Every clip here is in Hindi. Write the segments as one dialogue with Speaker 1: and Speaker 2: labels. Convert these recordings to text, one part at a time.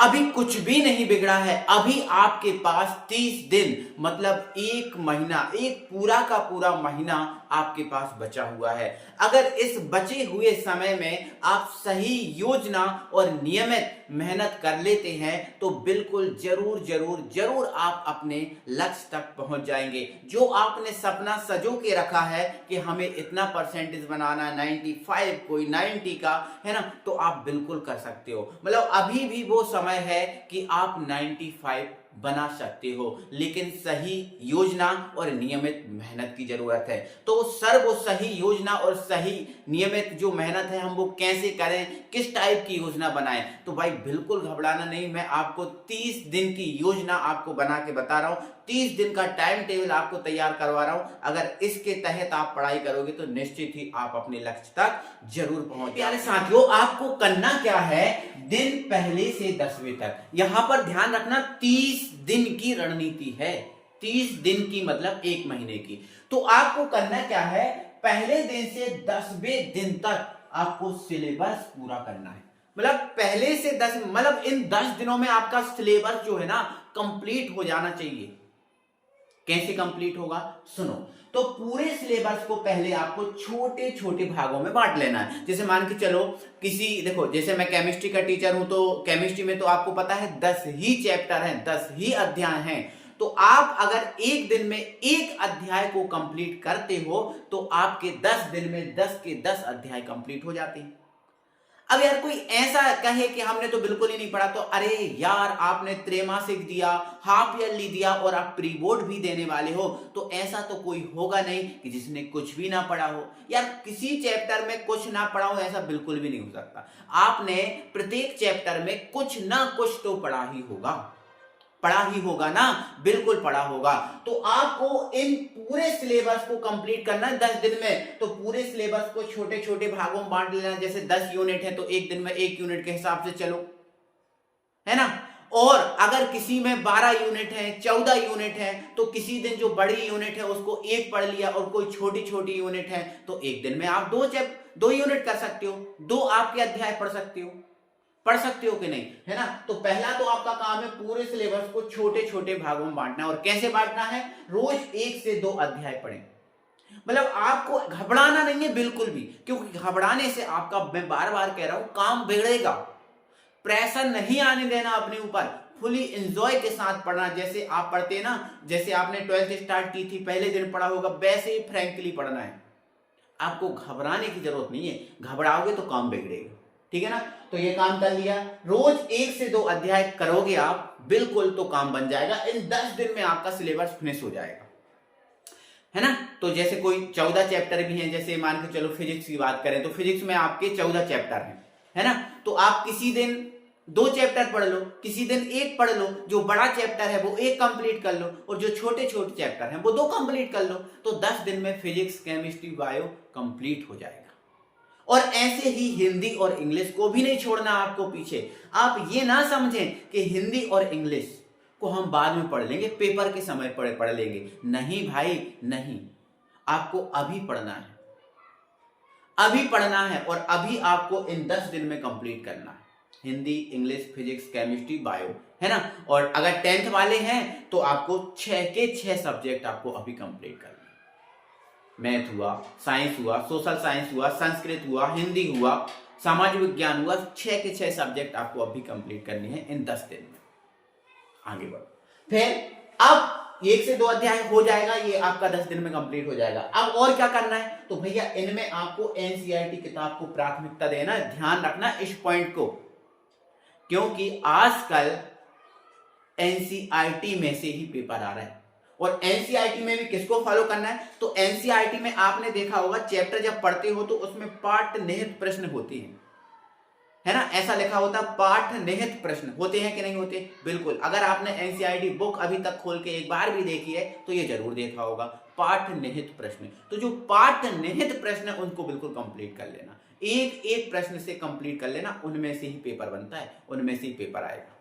Speaker 1: अभी कुछ भी नहीं बिगड़ा है। अभी आपके पास 30 दिन मतलब एक महीना, एक पूरा का पूरा महीना आपके पास बचा हुआ है। अगर इस बचे हुए समय में आप सही योजना और नियमित मेहनत कर लेते हैं तो बिल्कुल जरूर जरूर जरूर आप अपने लक्ष्य तक पहुंच जाएंगे। जो आपने सपना सजो के रखा है कि हमें इतना परसेंटेज बनाना, 95 कोई 90 का है ना, तो आप बिल्कुल कर सकते हो। मतलब अभी भी वो समय है कि आप 95 बना सकते हो, लेकिन सही योजना और नियमित मेहनत की जरूरत है। तो सर वो सही योजना और सही नियमित जो मेहनत है हम वो कैसे करें, किस टाइप की योजना बनाएं? तो भाई बिल्कुल घबराना नहीं, मैं आपको 30 दिन की योजना आपको बना के बता रहा हूं, 30 दिन का टाइम टेबल आपको तैयार करवा रहा हूं। अगर इसके तहत आप पढ़ाई करोगे तो निश्चित ही आप अपने लक्ष्य तक जरूर पहुंच। प्यारे साथियों, आपको करना क्या है, दिन पहले से 10वें तक, यहां पर ध्यान रखना 30 दिन की रणनीति है। 30 दिन की मतलब एक महीने की। तो आपको करना क्या है, पहले दिन से 10वें दिन तक आपको सिलेबस पूरा करना है। मतलब पहले से 10 मतलब इन 10 दिनों में आपका सिलेबस जो है ना कंप्लीट हो जाना चाहिए। कैसे कंप्लीट होगा, सुनो। तो पूरे सिलेबस को पहले आपको छोटे छोटे भागों में बांट लेना है। जैसे मान के चलो देखो जैसे मैं केमिस्ट्री का टीचर हूं, तो केमिस्ट्री में तो आपको पता है 10 ही चैप्टर हैं, 10 ही अध्याय हैं। तो आप अगर एक दिन में एक अध्याय को कंप्लीट करते हो तो आपके 10 दिन में 10 के 10 अध्याय कंप्लीट हो जाते हैं। अब यार कोई ऐसा कहे कि हमने तो बिल्कुल ही नहीं पढ़ा, तो अरे यार आपने त्रैमासिक दिया, हाफ ईयरली दिया और आप प्री बोर्ड भी देने वाले हो, तो ऐसा तो कोई होगा नहीं कि जिसने कुछ भी ना पढ़ा हो। यार किसी चैप्टर में कुछ ना पढ़ा हो ऐसा बिल्कुल भी नहीं हो सकता। आपने प्रत्येक चैप्टर में कुछ ना कुछ तो पढ़ा ही होगा ना, बिल्कुल पढ़ा होगा। तो आपको इन पूरे सिलेबस को कंप्लीट करना है 10 दिन में। तो पूरे सिलेबस को छोटे छोटे भागों में बांट लेना। जैसे 10 यूनिट है तो एक दिन में एक यूनिट के हिसाब से चलो, है ना। और अगर किसी में 12 यूनिट है, 14 यूनिट है, तो किसी दिन जो बड़ी यूनिट है उसको एक पढ़ लिया, और कोई छोटी छोटी यूनिट है तो एक दिन में आप दो यूनिट कर सकते हो, 2 आपके अध्याय पढ़ सकते हो कि नहीं, है ना। तो पहला तो आपका काम है पूरे सिलेबस को छोटे छोटे भागों में बांटना। और कैसे बांटना है, रोज 1 से 2 अध्याय पढ़ें। मतलब आपको घबराना नहीं है बिल्कुल भी, क्योंकि घबराने से आपका, मैं बार बार कह रहा हूं, काम बिगड़ेगा। प्रेशर नहीं आने देना अपने ऊपर, फुली एंजॉय के साथ पढ़ना। जैसे आप पढ़ते हैं ना, जैसे आपने 12th स्टार्ट की थी, पहले दिन पढ़ा होगा, वैसे ही फ्रैंकली पढ़ना है। आपको घबराने की जरूरत नहीं है, घबराओगे तो काम बिगड़ेगा, ठीक है ना। तो ये काम कर लिया, रोज 1 से 2 अध्याय करोगे आप, बिल्कुल तो काम बन जाएगा। इन 10 दिन में आपका सिलेबस फिनिश हो जाएगा, है ना। तो जैसे कोई 14 चैप्टर भी हैं, जैसे मान के चलो फिजिक्स की बात करें तो फिजिक्स में आपके 14 चैप्टर हैं, है ना। तो आप किसी दिन 2 चैप्टर पढ़ लो, किसी दिन 1 पढ़ लो। जो बड़ा चैप्टर है वो 1 कंप्लीट कर लो, और जो छोटे छोटे चैप्टर हैं वो 2 कंप्लीट कर लो। तो 10 दिन में फिजिक्स, केमिस्ट्री, बायो कंप्लीट हो जाएगा। और ऐसे ही हिंदी और इंग्लिश को भी नहीं छोड़ना आपको पीछे। आप ये ना समझें कि हिंदी और इंग्लिश को हम बाद में पढ़ लेंगे, पेपर के समय पढ़ लेंगे। नहीं भाई नहीं, आपको अभी पढ़ना है, अभी पढ़ना है, और अभी आपको इन 10 दिन में कंप्लीट करना है। Hindi, English, physics, chemistry, bio, है ना। और अगर 10th वाले हैं तो आपको 6 के 6 सब्जेक्ट आपको अभी कंप्लीट करना है। मैथ हुआ, साइंस हुआ, सोशल साइंस हुआ, संस्कृत हुआ, हिंदी हुआ, सामाजिक विज्ञान हुआ, 6 के 6 सब्जेक्ट आपको अभी कंप्लीट करनी है इन 10 दिन में। आगे बढ़ो। फिर अब 1 से 2 अध्याय हो जाएगा, ये आपका 10 दिन में कंप्लीट हो जाएगा। अब और क्या करना है, तो भैया इनमें आपको एनसीईआरटी किताब को प्राथमिकता देना है। ध्यान रखना इस पॉइंट को, क्योंकि आजकल एनसीईआरटी में से ही पेपर आ रहा है। और एनसीईआरटी में भी किसको फॉलो करना है, तो एनसीईआरटी में आपने देखा होगा चैप्टर जब पढ़ते हो तो उसमें पाठ निहित प्रश्न होते हैं, है ना। ऐसा लिखा होता है पाठ निहित प्रश्न होते हैं कि नहीं होते, बिल्कुल। अगर आपने एनसीईआरटी बुक अभी तक खोल के एक बार भी देखी है तो ये जरूर देखा होगा, पाठ निहित प्रश्न। तो जो पाठ निहित प्रश्न है उनको बिल्कुल कंप्लीट कर लेना, एक एक प्रश्न से कंप्लीट कर लेना, उनमें से ही पेपर बनता है, उनमें से ही पेपर आएगा।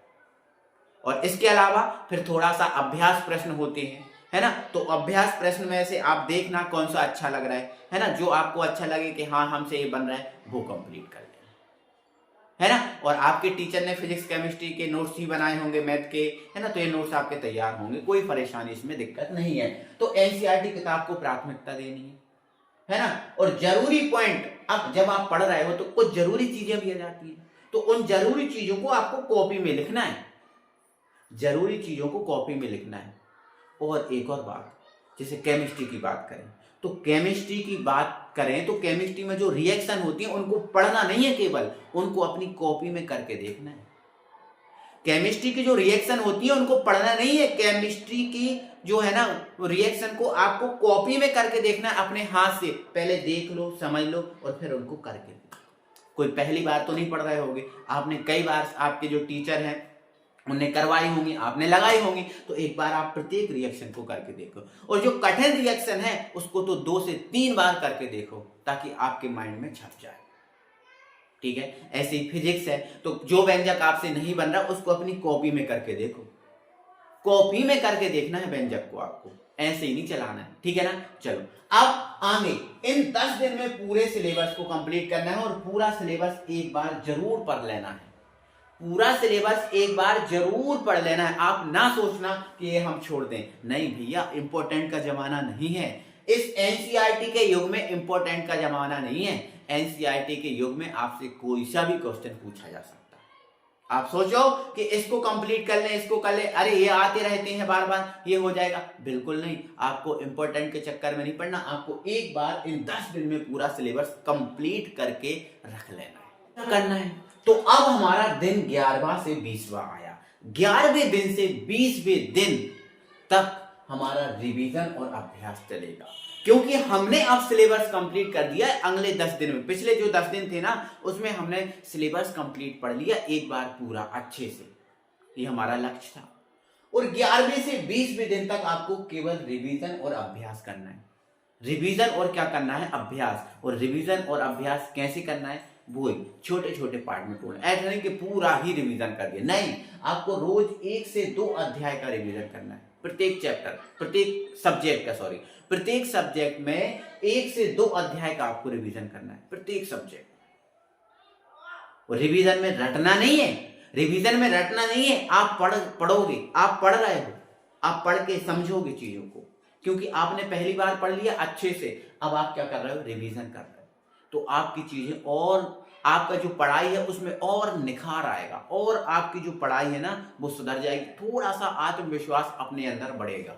Speaker 1: और इसके अलावा फिर थोड़ा सा अभ्यास प्रश्न होते हैं, है ना। तो अभ्यास प्रश्न में से आप देखना कौन सा अच्छा लग रहा है ना। जो आपको अच्छा लगे कि हाँ हमसे ये बन रहा है वो कंप्लीट कर लेना, है ना। और आपके टीचर ने फिजिक्स केमिस्ट्री के नोट्स ही बनाए होंगे मैथ के, है ना, तो ये नोट्स आपके तैयार होंगे, कोई परेशानी इसमें दिक्कत नहीं है। तो एनसीईआरटी किताब को प्राथमिकता देनी है ना। और जरूरी पॉइंट, अब जब आप पढ़ रहे हो तो कुछ जरूरी चीजें भी आ जाती है, तो उन जरूरी चीजों को आपको कॉपी में लिखना है, जरूरी चीजों को कॉपी में लिखना है। और एक और बात, जैसे केमिस्ट्री की बात करें तो केमिस्ट्री की बात करें तो केमिस्ट्री में जो रिएक्शन होती है उनको पढ़ना नहीं है, केवल उनको अपनी कॉपी में करके देखना है। केमिस्ट्री की जो रिएक्शन होती है उनको पढ़ना नहीं है, केमिस्ट्री की जो है ना रिएक्शन को आपको कॉपी में करके देखना है, अपने हाथ से पहले देख लो, समझ लो और फिर उनको करके। कोई पहली बार तो नहीं पढ़ रहे होगे, आपने कई बार आपके जो टीचर हैं उनने करवाई होंगी, आपने लगाई होंगी, तो एक बार आप प्रत्येक रिएक्शन को करके देखो। और जो कठिन रिएक्शन है उसको तो 2 से 3 बार करके देखो, ताकि आपके माइंड में छप जाए। ठीक है, ऐसे ही फिजिक्स है, तो जो व्यंजक आपसे नहीं बन रहा उसको अपनी कॉपी में करके देखो, कॉपी में करके देखना है व्यंजक को, आपको ऐसे ही नहीं चलाना है। ठीक है ना। चलो अब आगे इन 10 दिन में पूरे सिलेबस को कंप्लीट करना है और पूरा सिलेबस एक बार जरूर पढ़ लेना है, पूरा सिलेबस एक बार जरूर पढ़ लेना है। आप ना सोचना कि ये हम छोड़ दें, नहीं भैया, इंपॉर्टेंट का जमाना नहीं है। इस एनसीईआरटी के युग में इंपॉर्टेंट का जमाना नहीं है। एनसीईआरटी के युग में आपसे कोई सा भी क्वेश्चन पूछा जा सकता है। आप सोचो कि इसको कंप्लीट कर लें, इसको कर लें, अरे ये आते रहते हैं बार बार, ये हो जाएगा, बिल्कुल नहीं। आपको इंपॉर्टेंट के चक्कर में नहीं पड़ना, आपको एक बार इन 10 दिन में पूरा सिलेबस कंप्लीट करके रख लेना है। क्या करना है, तो अब हमारा दिन 11वां से 20वां आया। 11वें दिन से 20वें दिन तक हमारा रिवीजन और अभ्यास चलेगा, क्योंकि हमने अब सिलेबस कंप्लीट कर दिया है अगले 10 दिन में। पिछले जो 10 दिन थे ना उसमें हमने सिलेबस कंप्लीट पढ़ लिया एक बार पूरा अच्छे से, ये हमारा लक्ष्य था। और 11वें से 20वें दिन तक आपको केवल रिवीजन और अभ्यास करना है। रिवीजन और क्या करना है, अभ्यास। और रिवीजन और अभ्यास कैसे करना है, वो छोटे छोटे पार्ट में तोड़ना। ऐसा नहीं कि पूरा ही रिवीजन कर दिया, नहीं, आपको रोज 1 से 2 अध्याय का रिवीजन करना है। प्रत्येक चैप्टर, प्रत्येक सब्जेक्ट का, प्रत्येक सब्जेक्ट में 1 से 2 अध्याय का आपको रिवीजन करना है, प्रत्येक सब्जेक्ट। और रिवीजन में रटना नहीं है, रिवीजन में रटना नहीं है। आप पढ़ोगे, आप पढ़ रहे हो, आप पढ़ के समझोगे चीजों को, क्योंकि आपने पहली बार पढ़ लिया अच्छे से, अब आप क्या कर रहे हो, रिवीजन कर रहे हो। तो आपकी चीजें और आपका जो पढ़ाई है उसमें और निखार आएगा, और आपकी जो पढ़ाई है ना वो सुधर जाएगी। थोड़ा सा आत्मविश्वास अपने अंदर बढ़ेगा,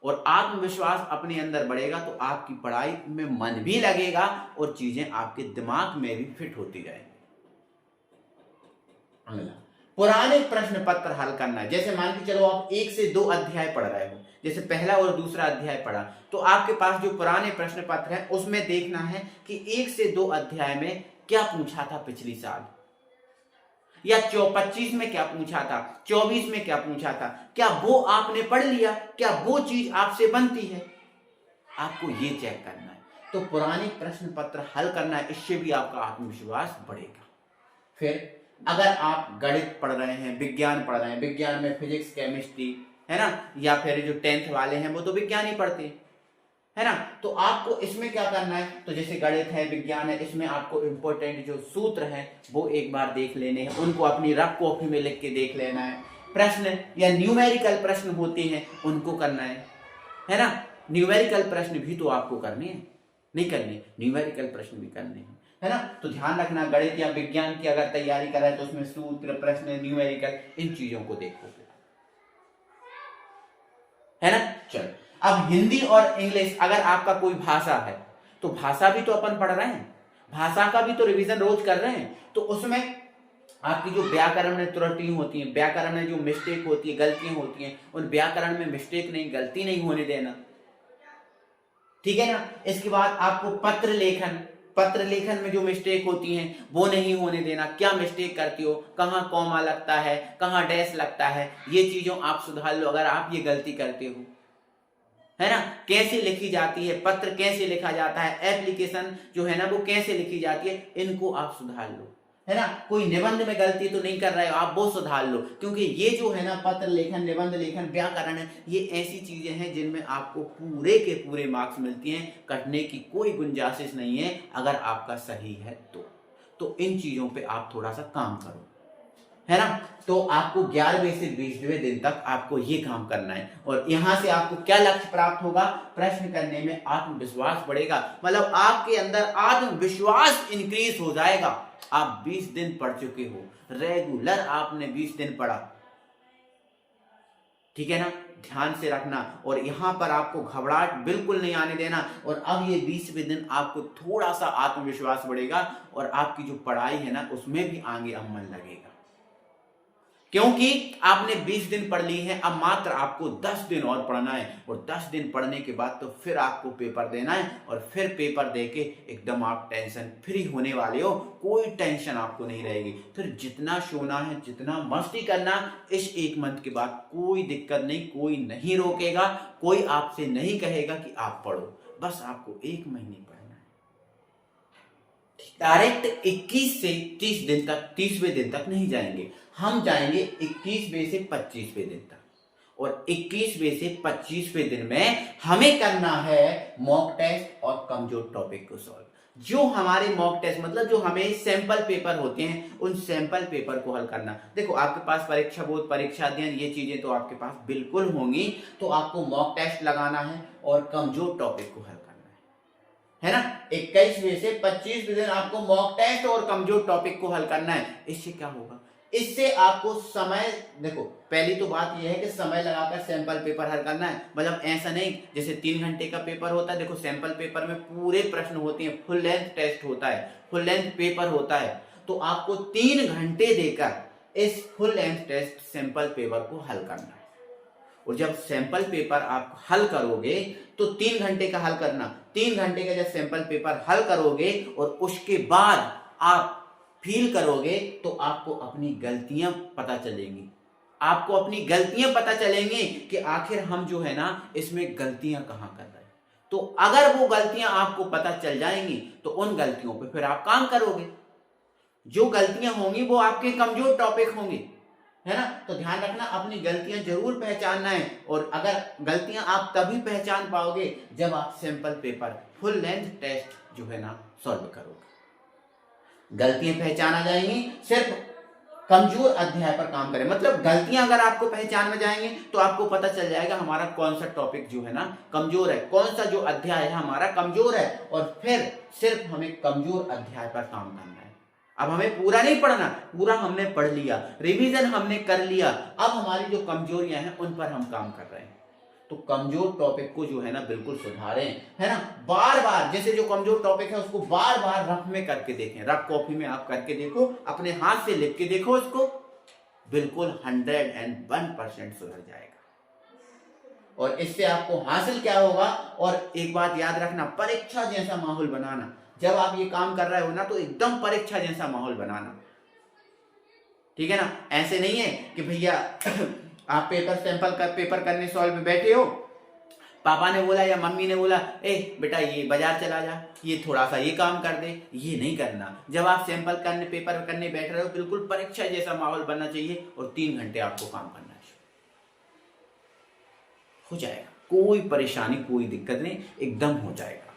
Speaker 1: और आत्मविश्वास अपने अंदर बढ़ेगा तो आपकी पढ़ाई में मन भी लगेगा और चीजें आपके दिमाग में भी फिट होती जाएंगी। अगला, पुराने प्रश्न पत्र हल करना है। जैसे मान के चलो आप 1 से 2 अध्याय पढ़ रहे हो, जैसे पहला और दूसरा अध्याय पढ़ा, तो आपके पास जो पुराने प्रश्न पत्र है उसमें देखना है कि 1 से 2 अध्याय में क्या पूछा था पिछली साल, या 25 में क्या पूछा था, 24 में क्या पूछा था, क्या वो आपने पढ़ लिया, क्या वो चीज आपसे बनती है, आपको ये चेक करना है। तो पुराने प्रश्न पत्र हल करना है, इससे भी आपका आत्मविश्वास बढ़ेगा। फिर अगर आप गणित पढ़ रहे हैं, विज्ञान पढ़ रहे हैं, विज्ञान में फिजिक्स केमिस्ट्री है ना, या फिर जो 10th वाले हैं वो तो विज्ञान ही पढ़ते हैं, है ना, तो आपको इसमें क्या करना है, तो जैसे गणित है, विज्ञान है, इसमें आपको इंपॉर्टेंट जो सूत्र हैं वो एक बार देख लेने हैं, उनको अपनी रफ कॉपी में लिख के देख लेना है। प्रश्न या न्यूमेरिकल प्रश्न होते हैं उनको करना है ना। न्यूमेरिकल प्रश्न भी तो आपको करने हैं, नहीं करने, न्यूमेरिकल प्रश्न भी करने हैं, है ना। तो ध्यान रखना, गणित या विज्ञान की अगर तैयारी कर रहे हैं तो उसमें सूत्र, प्रश्न, न्यूमेरिकल, इन चीजों को देखोगे, है ना। चलो, अब हिंदी और इंग्लिश, अगर आपका कोई भाषा है तो भाषा भी तो अपन पढ़ रहे हैं, भाषा का भी तो रिवीजन रोज कर रहे हैं, तो उसमें आपकी जो व्याकरण में त्रुटि होती है, व्याकरण में जो मिस्टेक होती है, गलतियां होती हैं, उन व्याकरण में मिस्टेक नहीं, गलती नहीं होने देना, ठीक है ना। इसके बाद आपको पत्र लेखन में जो मिस्टेक होती हैं वो नहीं होने देना। क्या मिस्टेक करती हो, कहाँ कॉमा लगता है, कहाँ डैश लगता है, ये चीजों आप सुधार लो अगर आप ये गलती करते हो, है ना। कैसे लिखी जाती है, पत्र कैसे लिखा जाता है, एप्लीकेशन जो है ना वो कैसे लिखी जाती है, इनको आप सुधार लो, है ना। कोई निबंध में गलती तो नहीं कर रहे हो, आप वो सुधार लो, क्योंकि ये जो है ना पत्र लेखन, निबंध लेखन, व्याकरण है, ये ऐसी चीजें हैं जिनमें आपको पूरे के पूरे मार्क्स मिलती हैं, कटने की कोई गुंजाइश नहीं है अगर आपका सही है तो इन चीजों पे आप थोड़ा सा काम करो, है ना। तो आपको 11वें से 20वें दिन तक आपको ये काम करना है, और यहां से आपको क्या लक्ष्य प्राप्त होगा, प्रश्न करने में आत्मविश्वास बढ़ेगा, मतलब आपके अंदर आत्मविश्वास इंक्रीज हो जाएगा। आप 20 दिन पढ़ चुके हो, रेगुलर आपने 20 दिन पढ़ा, ठीक है ना, ध्यान से रखना। और यहां पर आपको घबराहट बिल्कुल नहीं आने देना, और अब ये 20वें दिन आपको थोड़ा सा आत्मविश्वास बढ़ेगा, और आपकी जो पढ़ाई है ना उसमें भी आगे अब मन लगेगा, क्योंकि आपने 20 दिन पढ़ ली है। अब मात्र आपको 10 दिन और पढ़ना है, और 10 दिन पढ़ने के बाद तो फिर आपको पेपर देना है, और फिर पेपर देके एकदम आप टेंशन फ्री होने वाले हो, कोई टेंशन आपको नहीं रहेगी। फिर जितना सोना है, जितना मस्ती करना, इस 1 मंथ के बाद कोई दिक्कत नहीं, कोई नहीं रोकेगा, कोई आपसे नहीं कहेगा कि आप पढ़ो, बस आपको 1 महीने पढ़ना है। डायरेक्ट 21 से 30 दिन तक, 30वें दिन तक नहीं जाएंगे, हम जाएंगे 21वें से 25वें दिन तक, और 21वें से 25वें दिन में हमें करना है मॉक टेस्ट और कमजोर टॉपिक को सॉल्व। जो हमारे मॉक टेस्ट मतलब जो हमें सैंपल पेपर होते हैं, उन सैंपल पेपर को हल करना। देखो आपके पास परीक्षा बोध, परीक्षा अध्ययन, ये चीजें तो आपके पास बिल्कुल होंगी, तो आपको मॉक टेस्ट लगाना है और कमजोर टॉपिक को हल करना है ना। 21वें से 25वें दिन आपको मॉक टेस्ट और कमजोर टॉपिक को हल करना है। इससे क्या होगा, इससे आपको समय, देखो पहली तो बात यह है कि समय लगाकर सैंपल पेपर हल करना है, मतलब ऐसा नहीं जैसे 3 घंटे का पेपर होता है। देखो सैंपल पेपर में पूरे प्रश्न होते हैं, फुल लेंथ टेस्ट होता है, फुल लेंथ पेपर होता है, तो आपको 3 घंटे देकर इस full length test sample paper को हल करना है। और जब सैंपल पेपर आप हल करोगे तो 3 घंटे का हल करना, 3 घंटे का जब सैंपल पेपर हल करोगे और उसके बाद आप फील करोगे, तो आपको अपनी गलतियां पता चलेंगी, आपको अपनी गलतियां पता चलेंगी कि आखिर हम जो है ना इसमें गलतियां कहां कर रहे हैं। तो अगर वो गलतियां आपको पता चल जाएंगी तो उन गलतियों पे फिर आप काम करोगे। जो गलतियां होंगी वो आपके कमजोर टॉपिक होंगे, है ना। तो ध्यान रखना, अपनी गलतियां जरूर पहचानना है, और अगर गलतियां आप तभी पहचान पाओगे जब आप sample paper full length test जो है ना सॉल्व करोगे। गलतियां पहचान आ जाएंगी, सिर्फ कमजोर अध्याय पर काम करें, मतलब गलतियां अगर आपको पहचान में जाएंगे तो आपको पता चल जाएगा हमारा कौन सा टॉपिक जो है ना कमजोर है, कौन सा जो अध्याय है हमारा कमजोर है, और फिर सिर्फ हमें कमजोर अध्याय पर काम करना है। अब हमें पूरा नहीं पढ़ना, पूरा हमने पढ़ लिया, रिवीजन हमने कर लिया, अब हमारी जो कमजोरियां हैं उन पर हम काम कर रहे हैं। तो कमजोर टॉपिक को जो है ना बिल्कुल सुधारें, है ना। बार बार जैसे जो कमजोर टॉपिक है उसको बार बार रफ में करके देखें, रफ कॉपी में आप करके देखो, अपने हाथ से लिख के देखो, उसको बिल्कुल 101% सुधर जाएगा। और इससे आपको हासिल क्या होगा, और एक बात याद रखना, परीक्षा जैसा माहौल बनाना। जब आप ये काम कर रहे हो ना तो एकदम परीक्षा जैसा माहौल बनाना, ठीक है ना। ऐसे नहीं है कि भैया आप पेपर करने सॉल्व में बैठे हो, पापा ने बोला या मम्मी ने बोला ए बेटा ये बाजार चला जा, ये थोड़ा सा ये काम कर दे, ये नहीं करना। जब आप सैंपल करने पेपर करने बैठ रहे हो, बिल्कुल परीक्षा जैसा माहौल बनना चाहिए, और 3 घंटे आपको काम करना है, हो जाएगा, कोई परेशानी कोई दिक्कत नहीं, एकदम हो जाएगा,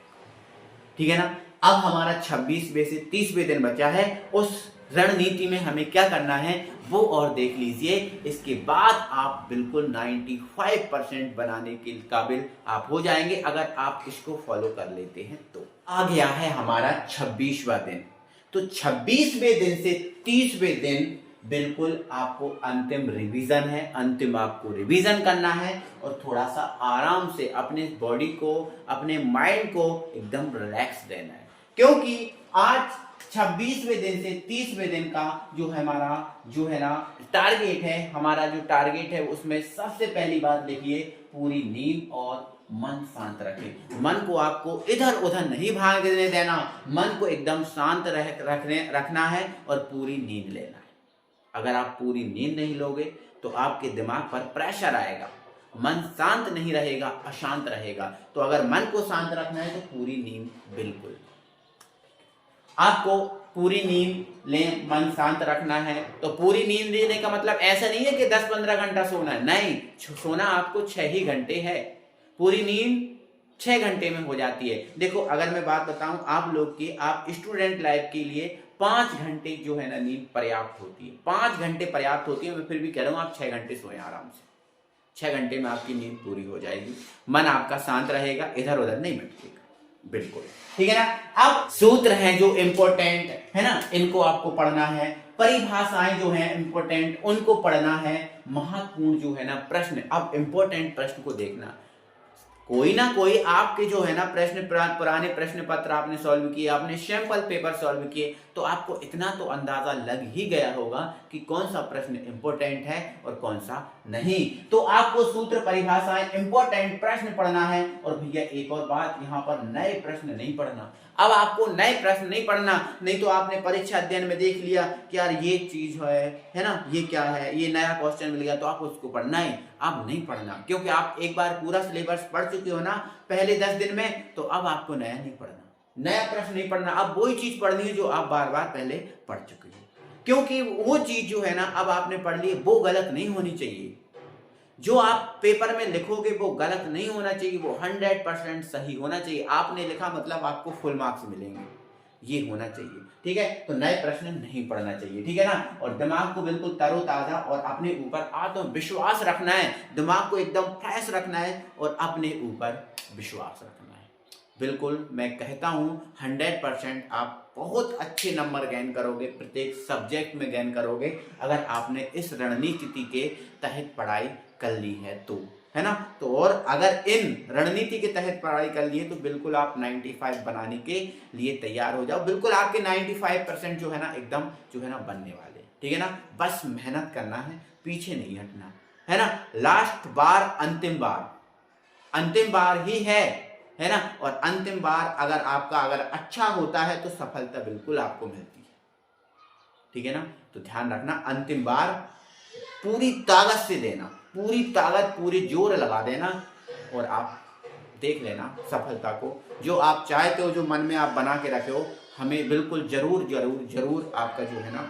Speaker 1: ठीक है ना। अब हमारा 26वें से 30वें दिन बचा है, उस रणनीति में हमें क्या करना है वो और देख लीजिए। इसके बाद आप बिल्कुल 95% बनाने के काबिल आप हो जाएंगे अगर आप इसको फॉलो कर लेते हैं। तो आ गया है हमारा 26वां दिन। तो 26वें दिन से 30वें दिन बिल्कुल आपको अंतिम रिवीजन है, अंतिम आपको रिवीजन करना है, और थोड़ा सा आराम से अपने बॉडी को, अपने माइंड को एकदम रिलैक्स देना है, क्योंकि आज 26वें दिन से 30वें दिन का जो है हमारा जो है ना टारगेट है, हमारा जो टारगेट है उसमें सबसे पहली बात देखिए, पूरी नींद और मन शांत रखें। मन को आपको इधर उधर नहीं भागने देना, मन को एकदम शांत रखना है और पूरी नींद लेना है। अगर आप पूरी नींद नहीं लोगे तो आपके दिमाग पर प्रेशर आएगा, मन शांत नहीं रहेगा, अशांत रहेगा। तो अगर मन को शांत रखना है तो पूरी नींद, बिल्कुल आपको पूरी नींद लें, मन शांत रखना है। तो पूरी नींद लेने का मतलब ऐसा नहीं है कि 10-15 घंटा सोना है, नहीं, सोना आपको 6 ही घंटे है। पूरी नींद 6 घंटे में हो जाती है। देखो अगर मैं बात बताऊं आप लोग की, आप स्टूडेंट लाइफ के लिए 5 घंटे जो है ना नींद पर्याप्त होती है, 5 घंटे पर्याप्त होती है। मैं फिर भी कह रहा हूँ आप 6 घंटे सोएं आराम से, 6 घंटे में आपकी नींद पूरी हो जाएगी, मन आपका शांत रहेगा, इधर उधर नहीं भटकेगा, बिल्कुल ठीक है ना। अब सूत्र हैं जो इम्पोर्टेंट है ना, इनको आपको पढ़ना है, परिभाषाएं जो हैं इम्पोर्टेंट उनको पढ़ना है, महत्वपूर्ण जो है ना प्रश्न। अब इम्पोर्टेंट प्रश्न को देखना, कोई ना कोई आपके जो है ना प्रश्न, पुराने प्रश्न पत्र आपने सॉल्व किए, आपने सैंपल पेपर सॉल्व किए, तो आपको इतना तो अंदाजा लग ही गया होगा कि कौन सा प्रश्न इंपॉर्टेंट है और कौन सा नहीं। तो आपको सूत्र, परिभाषाएं, इंपॉर्टेंट प्रश्न पढ़ना है। और भैया एक और बात, यहाँ पर नए प्रश्न नहीं पढ़ना। अब आपको नए प्रश्न नहीं पढ़ना, नहीं तो आपने परीक्षा अध्ययन में देख लिया कि यार ये चीज है ना, ये क्या है, ये नया क्वेश्चन मिल गया तो आपको उसको पढ़ना है। अब नहीं पढ़ना, क्योंकि आप एक बार पूरा सिलेबस पढ़ चुके हो ना पहले 10 दिन में, तो अब आपको नया नहीं पढ़ना, नया प्रश्न नहीं पढ़ना। अब वही चीज पढ़नी है जो आप बार बार पहले पढ़ चुके हो, क्योंकि वो चीज जो है ना अब आपने पढ़ ली, वो गलत नहीं होनी चाहिए। जो आप पेपर में लिखोगे वो गलत नहीं होना चाहिए, वो 100% सही होना चाहिए। आपने लिखा मतलब आपको फुल मार्क्स मिलेंगे, ये होना चाहिए, ठीक है। तो नए प्रश्न नहीं पढ़ना चाहिए, ठीक है ना। और दिमाग को बिल्कुल तरोताजा और अपने ऊपर आत्मविश्वास रखना है, दिमाग को एकदम फ्रेश रखना है और अपने ऊपर विश्वास रखना है। बिल्कुल मैं कहता हूं 100% आप बहुत अच्छे नंबर गेन करोगे, प्रत्येक सब्जेक्ट में गेन करोगे, अगर आपने इस रणनीति के तहत पढ़ाई कर ली है तो, है ना। तो और अगर इन रणनीति के तहत पढ़ाई कर ली है तो बिल्कुल आप 95 बनाने के लिए तैयार हो जाओ। बिल्कुल आपके 95% जो है ना एकदम जो है ना बनने वाले, ठीक है ना। बस मेहनत करना है, पीछे नहीं हटना, है ना। लास्ट बार अंतिम बार ही है ना। और अंतिम बार अगर आपका अच्छा होता है तो सफलता बिल्कुल आपको मिलती है, ठीक है ना। तो ध्यान रखना, अंतिम बार पूरी ताकत से देना, पूरी ताकत, पूरी जोर लगा देना और आप देख लेना सफलता को, जो आप चाहते हो, जो मन में आप बना के रखे हो, हमें बिल्कुल जरूर जरूर जरूर आपका जो है ना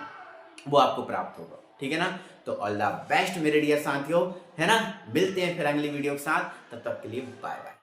Speaker 1: वो आपको प्राप्त होगा, ठीक है ना। तो ऑल द बेस्ट मेरे डियर साथियों, है ना। मिलते हैं फिर अगली वीडियो के साथ, तब तक के लिए बाय बाय।